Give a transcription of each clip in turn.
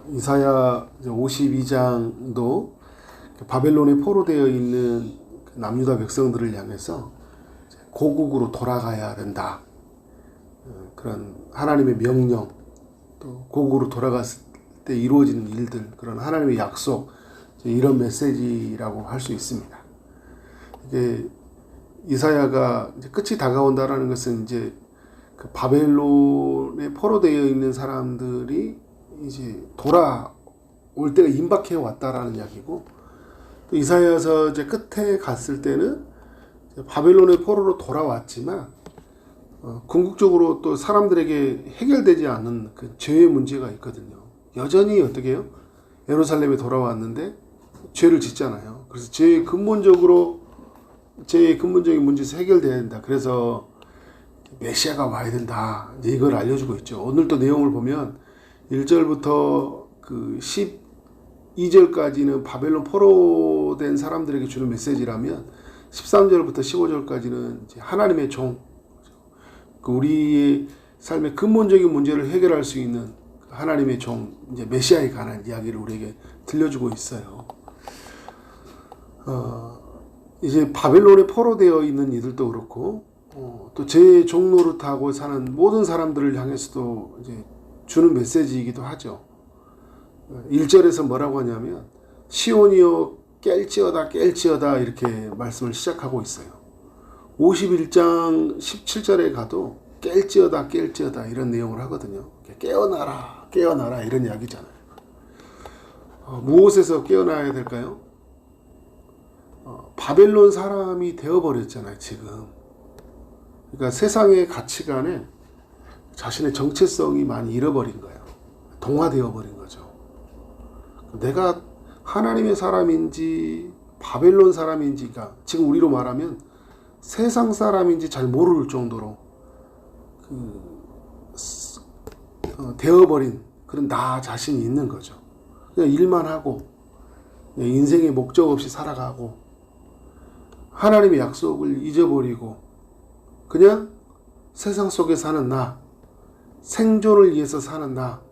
이사야 52장도 바벨론에 포로되어 있는 남유다 백성들을 향해서 고국으로 돌아가야 된다. 그런 하나님의 명령, 또 고국으로 돌아갔을 때 이루어지는 일들, 그런 하나님의 약속, 이런 메시지라고 할 수 있습니다. 이제 이사야가 이제 끝이 다가온다라는 것은 이제 그 바벨론에 포로되어 있는 사람들이 이제 돌아올 때가 임박해 왔다라는 이야기고, 또 이사야서 이제 끝에 갔을 때는 바벨론의 포로로 돌아왔지만 궁극적으로 또 사람들에게 해결되지 않는 그 죄의 문제가 있거든요. 여전히 어떻게 해요? 예루살렘에 돌아왔는데 죄를 짓잖아요. 그래서 죄의 근본적인 문제에서 해결돼야 된다. 그래서 메시아가 와야 된다. 이걸 알려주고 있죠. 오늘 또 내용을 보면 1절부터 그 12절까지는 바벨론 포로된 사람들에게 주는 메시지라면 13절부터 15절까지는 이제 하나님의 종, 우리의 삶의 근본적인 문제를 해결할 수 있는 하나님의 종, 이제 메시아에 관한 이야기를 우리에게 들려주고 있어요. 이제 바벨론에 포로되어 있는 이들도 그렇고, 또 제 종노릇하고 사는 모든 사람들을 향해서도 이제 주는 메시지이기도 하죠. 1절에서 뭐라고 하냐면 시온이여 깰지어다 깰지어다 이렇게 말씀을 시작하고 있어요. 51장 17절에 가도 깰지어다 깰지어다 이런 내용을 하거든요. 깨어나라 깨어나라 이런 이야기잖아요. 무엇에서 깨어나야 될까요? 바벨론 사람이 되어버렸잖아요 지금. 그러니까 세상의 가치관에 자신의 정체성이 많이 잃어버린 거예요. 동화되어 버린 거죠. 내가 하나님의 사람인지 바벨론 사람인지가 지금 우리로 말하면 세상 사람인지 잘 모를 정도로 되어버린 그런 나 자신이 있는 거죠. 그냥 일만 하고 인생의 목적 없이 살아가고 하나님의 약속을 잊어버리고 그냥 세상 속에 사는 나, 생존을 위해서 사는 나,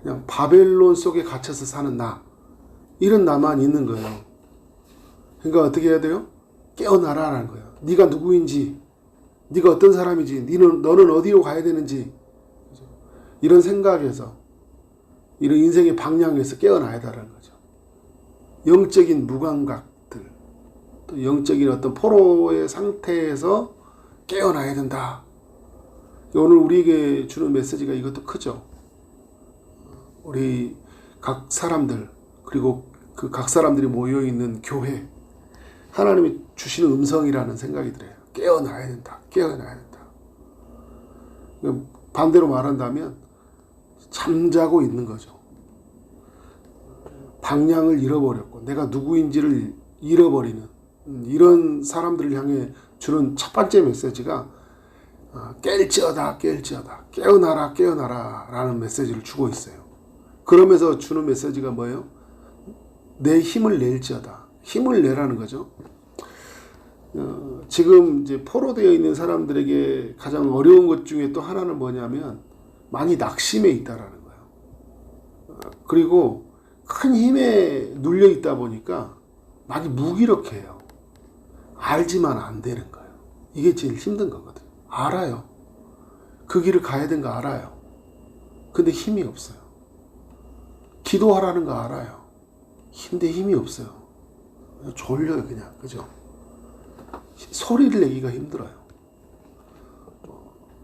그냥 바벨론 속에 갇혀서 사는 나, 이런 나만 있는 거예요. 그러니까 어떻게 해야 돼요? 깨어나라라는 거예요. 네가 누구인지, 네가 어떤 사람인지, 너는 어디로 가야 되는지, 이런 생각에서, 이런 인생의 방향에서 깨어나야 된다는 거죠. 영적인 무감각들, 또 영적인 어떤 포로의 상태에서 깨어나야 된다. 오늘 우리에게 주는 메시지가 이것도 크죠. 우리 각 사람들, 그리고 그 각 사람들이 모여있는 교회, 하나님이 주시는 음성이라는 생각이 들어요. 깨어나야 된다. 깨어나야 된다. 반대로 말한다면 잠자고 있는 거죠. 방향을 잃어버렸고 내가 누구인지를 잃어버리는 이런 사람들을 향해 주는 첫 번째 메시지가 깰지어다 깰지어다 깨어나라 깨어나라 라는 메시지를 주고 있어요. 그러면서 주는 메시지가 뭐예요? 내 힘을 낼지어다. 힘을 내라는 거죠. 지금 이제 포로되어 있는 사람들에게 가장 어려운 것 중에 또 하나는 뭐냐면 많이 낙심해 있다라는 거예요. 그리고 큰 힘에 눌려 있다 보니까 많이 무기력해요. 알지만 안 되는 거예요. 이게 제일 힘든 거거든요. 알아요. 그 길을 가야 되는 거 알아요. 근데 힘이 없어요. 기도하라는 거 알아요. 근데 힘이 없어요. 졸려요 그냥. 그죠? 소리를 내기가 힘들어요.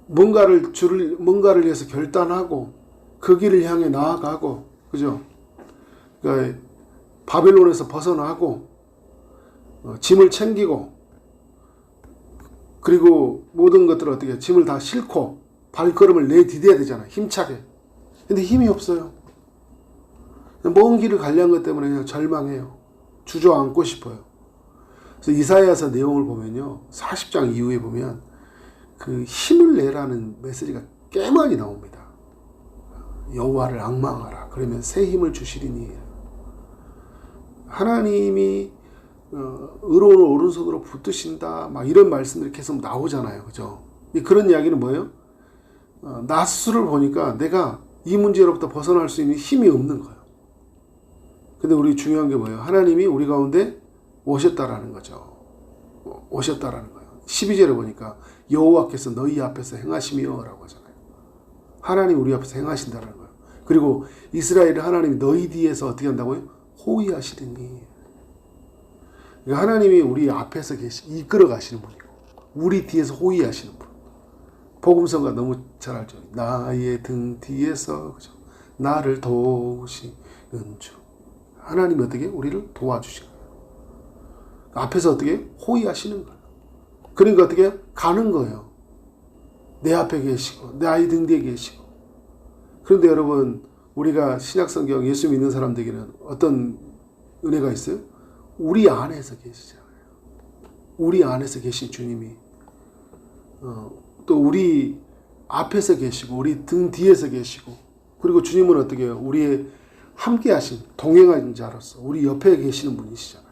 뭔가를 위해서 결단하고 그 길을 향해 나아가고, 그죠? 그러니까 바벨론에서 벗어나고 짐을 챙기고 그리고 모든 것들을 어떻게 해요? 짐을 다 싣고 발걸음을 내디뎌야 되잖아요. 힘차게. 근데 힘이 없어요. 먼 길을 가려는 것 때문에 그냥 절망해요. 주저앉고 싶어요. 그래서 이사야서 내용을 보면요, 40장 이후에 보면 그 힘을 내라는 메시지가 꽤 많이 나옵니다. 여호와를 앙망하라. 그러면 새 힘을 주시리니. 하나님이 의로운 오른손으로 붙드신다. 막 이런 말씀들이 계속 나오잖아요. 그죠? 그런 이야기는 뭐예요? 나 스스로를 보니까 내가 이 문제로부터 벗어날 수 있는 힘이 없는 거예요. 근데 우리 중요한 게 뭐예요? 하나님이 우리 가운데 오셨다라는 거죠. 오셨다라는 거예요. 12절에 보니까 여호와께서 너희 앞에서 행하시며 라고 하잖아요. 하나님 우리 앞에서 행하신다는 거예요. 그리고 이스라엘을 하나님이 너희 뒤에서 어떻게 한다고요? 호위하시더니. 그러니까 하나님이 우리 앞에서 이끌어 가시는 분이고 우리 뒤에서 호위하시는 분. 복음서가 너무 잘 알죠. 나의 등 뒤에서 그죠? 나를 도우시는 주. 하나님이 어떻게 우리를 도와주시는 거예요. 앞에서 어떻게 호위하시는 거예요. 그러니까 어떻게 가는 거예요. 내 앞에 계시고 내 아이 등 뒤에 계시고. 그런데 여러분 우리가 신약성경 예수 믿는 사람들에게는 어떤 은혜가 있어요? 우리 안에서 계시잖아요. 우리 안에서 계신 주님이 또 우리 앞에서 계시고 우리 등 뒤에서 계시고 그리고 주님은 어떻게 해요? 우리의 함께 하신 동행하는 자로서 우리 옆에 계시는 분이시잖아요.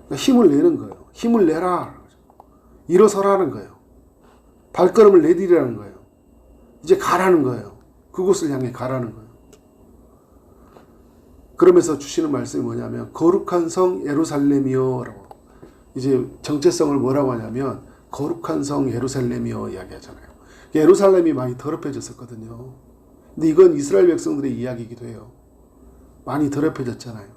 그러니까 힘을 내는 거예요. 힘을 내라. 일어서라는 거예요. 발걸음을 내디라는 거예요. 이제 가라는 거예요. 그곳을 향해 가라는 거예요. 그러면서 주시는 말씀이 뭐냐면 거룩한 성 예루살렘이여 라고. 이제 정체성을 뭐라고 하냐면 거룩한 성 예루살렘이여 이야기하잖아요. 예루살렘이 많이 더럽혀졌었거든요. 근데 이건 이스라엘 백성들의 이야기이기도 해요. 많이 더럽혀졌잖아요.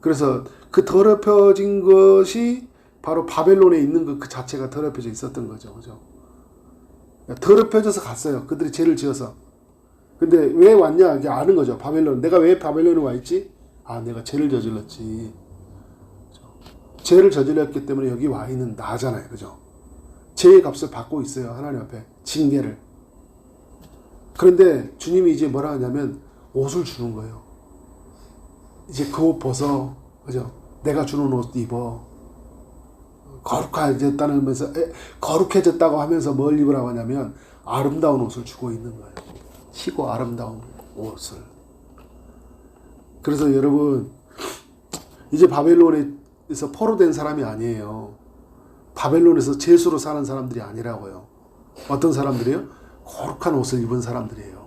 그래서 그 더럽혀진 것이 바로 바벨론에 있는 그 자체가 더럽혀져 있었던 거죠. 그죠? 더럽혀져서 갔어요. 그들이 죄를 지어서. 근데 왜 왔냐? 이게 아는 거죠. 바벨론. 내가 왜 바벨론에 와 있지? 아, 내가 죄를 저질렀지. 죄를 저질렀기 때문에 여기 와 있는 나잖아요. 그죠? 죄의 값을 받고 있어요. 하나님 앞에. 징계를. 그런데 주님이 이제 뭐라 하냐면 옷을 주는 거예요. 이제 그 옷 벗어. 그죠? 내가 주는 옷 입어. 거룩해졌다고 하면서 뭘 입으라고 하냐면 아름다운 옷을 주고 있는 거예요. 희고 아름다운 옷을. 그래서 여러분 이제 바벨론에서 포로된 사람이 아니에요. 바벨론에서 죄수로 사는 사람들이 아니라고요. 어떤 사람들이에요? 거룩한 옷을 입은 사람들이에요.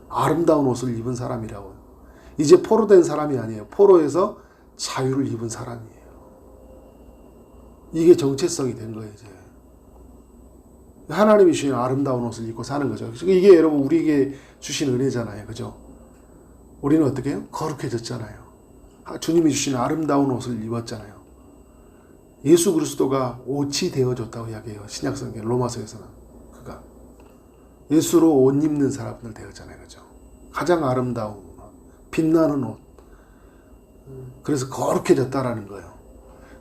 아름다운 옷을 입은 사람이라고요. 이제 포로된 사람이 아니에요. 포로에서 자유를 입은 사람이에요. 이게 정체성이 된 거예요. 이제 하나님이 주신 아름다운 옷을 입고 사는 거죠. 이게 여러분 우리에게 주신 은혜잖아요. 그죠? 우리는 어떻게 해요? 거룩해졌잖아요. 주님이 주신 아름다운 옷을 입었잖아요. 예수 그리스도가 옷이 되어줬다고 이야기해요. 신약성경 로마서에서는. 그가 예수로 옷 입는 사람들 되었잖아요. 그죠? 가장 아름다운 빛나는 옷. 그래서 거룩해졌다라는 거예요.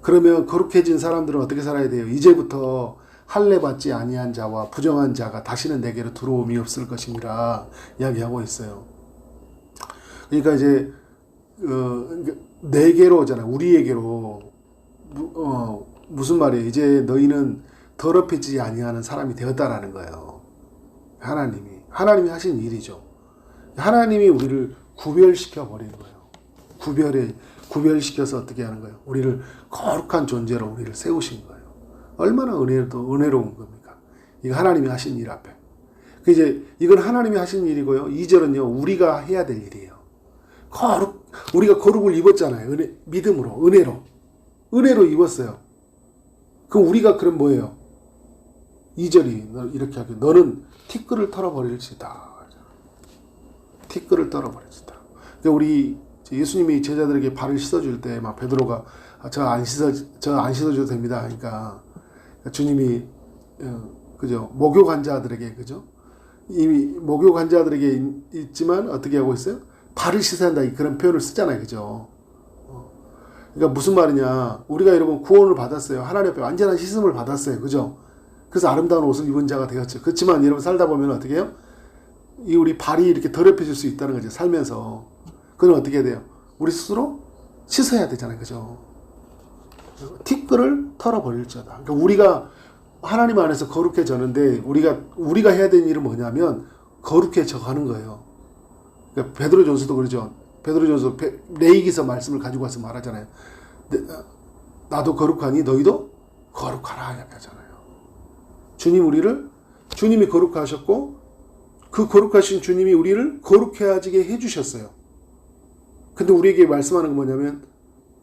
그러면 거룩해진 사람들은 어떻게 살아야 돼요? 이제부터 할례 받지 아니한 자와 부정한 자가 다시는 내게로 들어옴이 없을 것이니라 이야기하고 있어요. 그러니까 이제 내게로 오잖아요. 우리에게로 무슨 말이에요? 이제 너희는 더럽혀지지 아니하는 사람이 되었다라는 거예요. 하나님이 하신 일이죠. 하나님이 우리를 구별시켜 버리는 거예요. 구별시켜서 어떻게 하는 거예요? 우리를 거룩한 존재로 우리를 세우신 거예요. 얼마나 은혜로운 겁니까? 이거 하나님이 하신 일 앞에. 이건 하나님이 하신 일이고요. 2절은요, 우리가 해야 될 일이에요. 우리가 거룩을 입었잖아요. 믿음으로, 은혜로 입었어요. 그럼 우리가 그럼 뭐예요? 2절이 이렇게 하게, 너는 티끌을 털어버릴지다. 티끌을 털어버릴지다. 우리 예수님이 제자들에게 발을 씻어줄 때 막 베드로가 저 안 씻어줘도 됩니다. 그러니까 주님이 그죠? 목욕한 자들에게 그죠? 이미 목욕한 자들에게 있지만 어떻게 하고 있어요? 발을 씻어야 한다 그런 표현을 쓰잖아요. 그죠? 그러니까 무슨 말이냐? 우리가 여러분 구원을 받았어요. 하나님 앞에 완전한 씻음을 받았어요. 그죠? 그래서 아름다운 옷을 입은 자가 되었죠. 그렇지만 여러분 살다 보면 어떻게 해요? 우리 발이 이렇게 더럽혀질 수 있다는 거죠. 살면서. 그건 어떻게 해야 돼요? 우리 스스로 씻어야 되잖아요. 그죠? 티끌을 털어버릴지어다. 그러니까 우리가 하나님 안에서 거룩해졌는데 우리가 해야 되는 일은 뭐냐면 거룩해져 가는 거예요. 그러니까 베드로전서도 그러죠. 베드로전서 레위기서 말씀을 가지고 와서 말하잖아요. 나도 거룩하니 너희도 거룩하라 이야기하잖아요. 주님이 거룩하셨고 그 거룩하신 주님이 우리를 거룩해지게 해주셨어요. 근데 우리에게 말씀하는 건 뭐냐면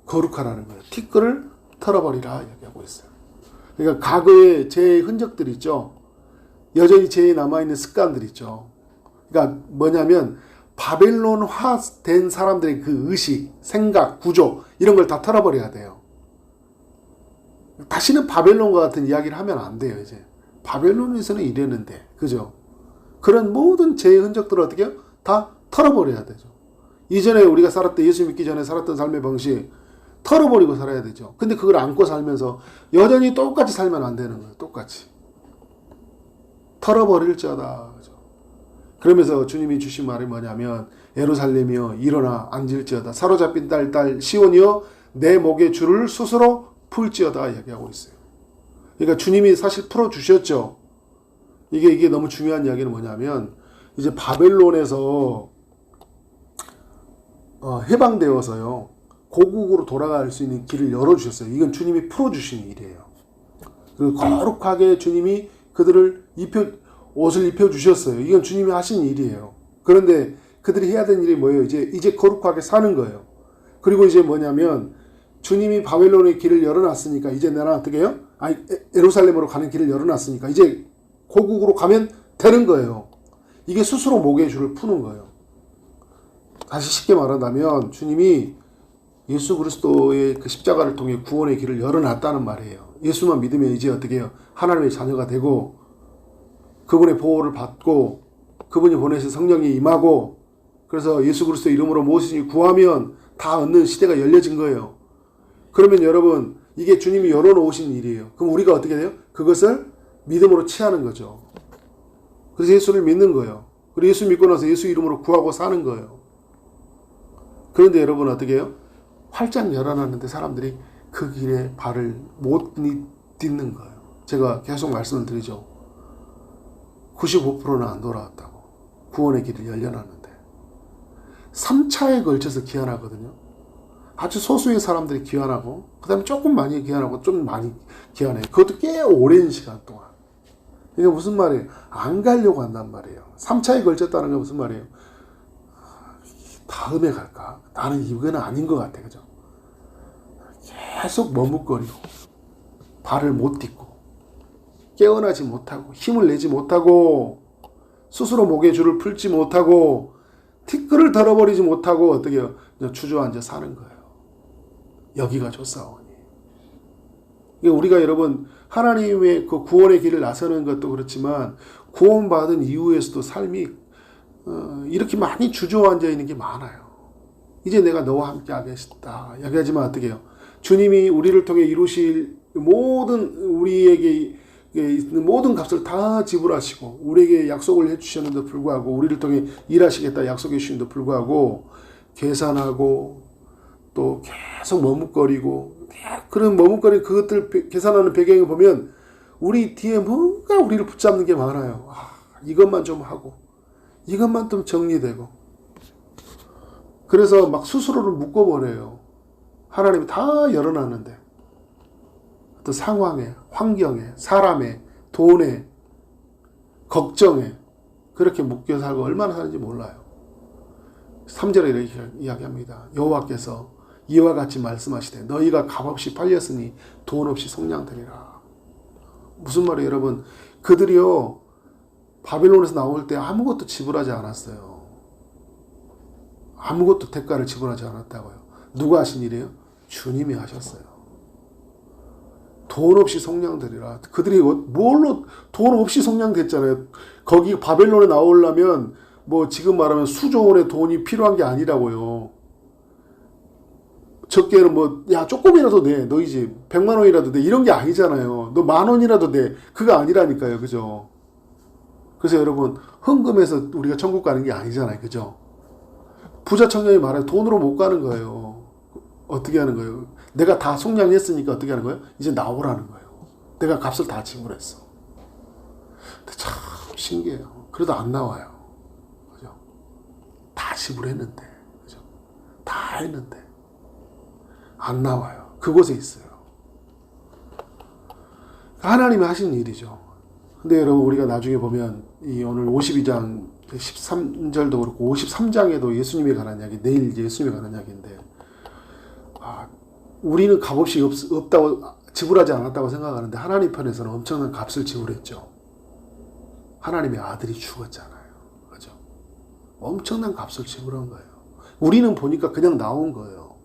거룩하라는 거예요. 티끌을 털어버리라 얘기하고 있어요. 그러니까 과거의 죄의 흔적들 있죠. 여전히 죄에 남아있는 습관들 있죠. 그러니까 뭐냐면 바벨론화 된 사람들의 그 의식, 생각, 구조 이런 걸 다 털어버려야 돼요. 다시는 바벨론과 같은 이야기를 하면 안 돼요. 이제 바벨론에서는 이랬는데, 그죠? 그런 모든 죄의 흔적들을 어떻게 해요? 다 털어버려야 되죠. 이전에 우리가 살았던, 예수 믿기 전에 살았던 삶의 방식 털어버리고 살아야 되죠. 근데 그걸 안고 살면서 여전히 똑같이 살면 안 되는 거예요. 똑같이 털어버릴지어다. 그죠? 그러면서 주님이 주신 말이 뭐냐면 예루살렘이여 일어나 앉을지어다. 사로잡힌 딸 시온이여 내 목의 줄을 스스로 풀지어다 얘기하고 있어요. 그러니까 주님이 사실 풀어주셨죠. 이게 너무 중요한 이야기는 뭐냐면 이제 바벨론에서 해방되어서요 고국으로 돌아갈 수 있는 길을 열어주셨어요. 이건 주님이 풀어주신 일이에요. 그리고 거룩하게 주님이 그들을 옷을 입혀주셨어요. 이건 주님이 하신 일이에요. 그런데 그들이 해야 되는 일이 뭐예요? 이제 거룩하게 사는 거예요. 그리고 이제 뭐냐면 주님이 바벨론의 길을 열어놨으니까 이제 내가 어떻게 해요? 예루살렘으로 가는 길을 열어놨으니까 이제 고국으로 가면 되는 거예요. 이게 스스로 목의 줄을 푸는 거예요. 다시 쉽게 말한다면 주님이 예수 그리스도의 그 십자가를 통해 구원의 길을 열어놨다는 말이에요. 예수만 믿으면 이제 어떻게 해요? 하나님의 자녀가 되고 그분의 보호를 받고 그분이 보내신 성령이 임하고 그래서 예수 그리스도 이름으로 무엇이든지 구하면 다 얻는 시대가 열려진 거예요. 그러면 여러분 이게 주님이 열어놓으신 일이에요. 그럼 우리가 어떻게 돼요? 그것을 믿음으로 취하는 거죠. 그래서 예수를 믿는 거예요. 그리고 예수 믿고 나서 예수 이름으로 구하고 사는 거예요. 그런데 여러분 어떻게 해요? 활짝 열어놨는데 사람들이 그 길에 발을 못 딛는 거예요. 제가 계속 말씀을 드리죠. 95%는 안 돌아왔다고. 구원의 길을 열려놨는데 3차에 걸쳐서 귀환하거든요. 아주 소수의 사람들이 귀환하고 그 다음에 조금 많이 귀환하고 좀 많이 귀환해요. 그것도 꽤 오랜 시간 동안. 이게 무슨 말이에요? 안 가려고 한단 말이에요. 3차에 걸쳤다는 게 무슨 말이에요? 다음에 갈까? 나는 이거는 아닌 것 같아. 그죠? 계속 머뭇거리고 발을 못 딛고 깨어나지 못하고 힘을 내지 못하고 스스로 목의 줄을 풀지 못하고 티끌을 털어버리지 못하고 어떻게 해요? 주저앉아 사는 거예요. 여기가 좋사오니. 우리가 여러분 하나님의 그 구원의 길을 나서는 것도 그렇지만 구원받은 이후에서도 삶이 이렇게 많이 주저앉아 있는 게 많아요. 이제 내가 너와 함께 하겠다. 얘기하지만 어떻게 해요? 주님이 우리를 통해 이루실 모든 우리에게 있는 모든 값을 다 지불하시고 우리에게 약속을 해주셨는데도 불구하고 우리를 통해 일하시겠다 약속해 주시는데도 불구하고 계산하고 또 계속 머뭇거리고 그런 머뭇거리는 그것들 계산하는 배경을 보면 우리 뒤에 뭔가 우리를 붙잡는 게 많아요. 이것만 좀 하고 이것만 좀 정리되고 그래서 막 스스로를 묶어버려요. 하나님이 다 열어놨는데 어떤 상황에, 환경에, 사람에, 돈에, 걱정에 그렇게 묶여 살고 얼마나 사는지 몰라요. 3절에 이렇게 이야기합니다. 여호와께서 이와 같이 말씀하시되 너희가 값없이 팔렸으니 돈 없이 속량되리라. 무슨 말이에요 여러분? 그들이요 바벨론에서 나올 때 아무것도 지불하지 않았어요. 아무것도 대가를 지불하지 않았다고요. 누가 하신 일이에요? 주님이 하셨어요. 돈 없이 속량되리라. 그들이 뭘로 돈 없이 속량됐잖아요. 거기 바벨론에 나오려면 뭐 지금 말하면 수조 원의 돈이 필요한 게 아니라고요. 적게는 뭐 야 조금이라도 내 너희 집 100만 원이라도 내 이런 게 아니잖아요. 너 10,000원이라도 내 그거 아니라니까요. 그죠? 그래서 여러분 헌금해서 우리가 천국 가는 게 아니잖아요. 그죠? 부자 청년이 말해요. 돈으로 못 가는 거예요. 어떻게 하는 거예요? 내가 다 속량했으니까 어떻게 하는 거예요? 이제 나오라는 거예요. 내가 값을 다 지불했어. 근데 참 신기해요. 그래도 안 나와요. 그죠? 다 지불했는데. 그죠? 다 했는데. 안 나와요. 그곳에 있어요. 하나님이 하신 일이죠. 근데 여러분 우리가 나중에 보면 이 오늘 52장 13절도 그렇고 53장에도 예수님에 관한 이야기, 내일 예수님에 관한 이야기인데, 우리는 값없이 없다고 지불하지 않았다고 생각하는데 하나님 편에서는 엄청난 값을 지불했죠. 하나님의 아들이 죽었잖아요. 그죠? 엄청난 값을 지불한 거예요. 우리는 보니까 그냥 나온 거예요.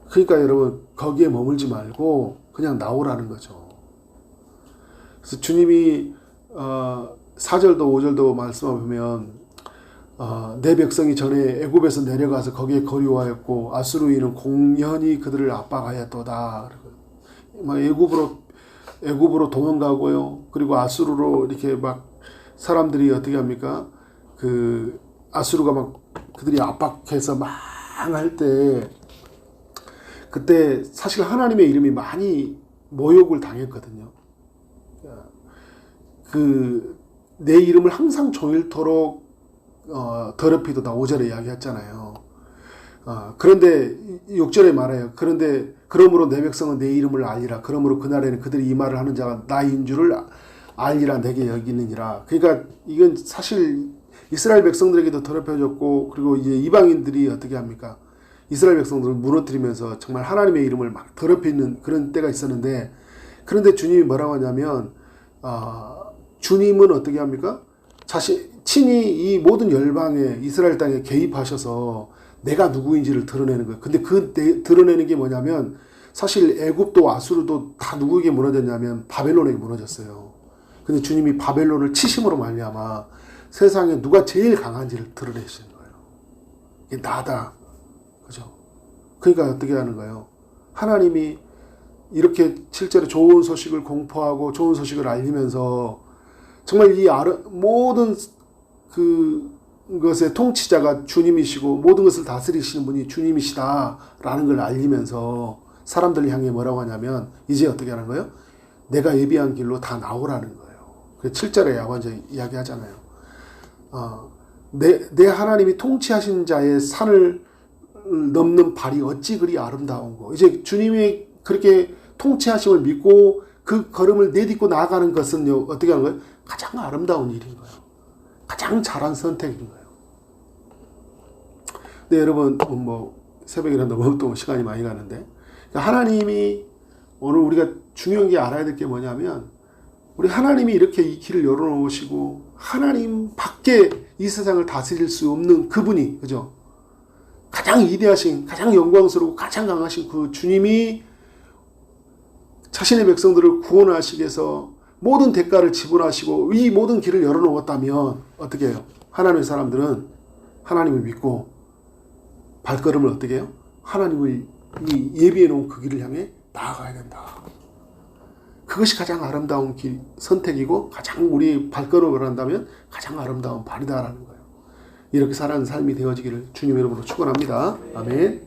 그러니까 여러분, 거기에 머물지 말고 그냥 나오라는 거죠. 그래서 주님이 4절도 5절도 말씀을 보면 내 백성이 전에 애굽에서 내려가서 거기에 거류하였고 아수르인은 공연히 그들을 압박하였도다. 막 애굽으로 도망가고요. 그리고 아수르로 이렇게 막 사람들이 어떻게 합니까? 그 아수르가 막 그들이 압박해서 망할 때, 그때 사실 하나님의 이름이 많이 모욕을 당했거든요. 내 이름을 항상 종일토록 더럽히도다 5절에 이야기했잖아요. 그런데 6절에 말해요. 그런데 그러므로 내 백성은 내 이름을 알리라. 그러므로 그날에는 그들이 이 말을 하는 자가 나인 줄을 알리라 내게 여기느니라. 그러니까 이건 사실 이스라엘 백성들에게도 더럽혀졌고, 그리고 이제 이방인들이 어떻게 합니까? 이스라엘 백성들을 무너뜨리면서 정말 하나님의 이름을 막 더럽히는 그런 때가 있었는데, 그런데 주님이 뭐라고 하냐면 주님은 어떻게 합니까? 친히 이 모든 열방에 이스라엘 땅에 개입하셔서 내가 누구인지를 드러내는 거예요. 근데 드러내는 게 뭐냐면, 사실 애굽도 아수르도 다 누구에게 무너졌냐면 바벨론에게 무너졌어요. 근데 주님이 바벨론을 치심으로 말미암아 세상에 누가 제일 강한지를 드러내시는 거예요. 이게 나다. 그죠? 그러니까 어떻게 하는 거예요? 하나님이 이렇게 실제로 좋은 소식을 공포하고 좋은 소식을 알리면서 정말 이 모든 그것의 통치자가 주님이시고 모든 것을 다스리시는 분이 주님이시다라는 걸 알리면서 사람들을 향해 뭐라고 하냐면, 이제 어떻게 하는 거예요? 내가 예비한 길로 다 나오라는 거예요. 7절에 먼저 이야기하잖아요. 내 하나님이 통치하신 자의 산을 넘는 발이 어찌 그리 아름다운고. 이제 주님이 그렇게 통치하심을 믿고 그 걸음을 내딛고 나아가는 것은 어떻게 하는 거예요? 가장 아름다운 일인 거예요. 가장 잘한 선택인 거예요. 근데 여러분, 새벽이라 너무 또 시간이 많이 가는데, 하나님이 오늘 우리가 중요한 게 알아야 될 게 뭐냐면, 우리 하나님이 이렇게 이 길을 열어놓으시고 하나님 밖에 이 세상을 다스릴 수 없는 그분이, 그죠? 가장 위대하신, 가장 영광스럽고 가장 강하신 그 주님이 자신의 백성들을 구원하시기 위해서 모든 대가를 지불하시고 이 모든 길을 열어놓았다면 어떻게 해요? 하나님의 사람들은 하나님을 믿고 발걸음을 어떻게 해요? 하나님을 예비해 놓은 그 길을 향해 나아가야 된다. 그것이 가장 아름다운 선택이고 가장 우리 발걸음을 한다면 가장 아름다운 발이다라는 거예요. 이렇게 살아가는 삶이 되어지기를 주님의 이름으로 축원합니다. 아멘.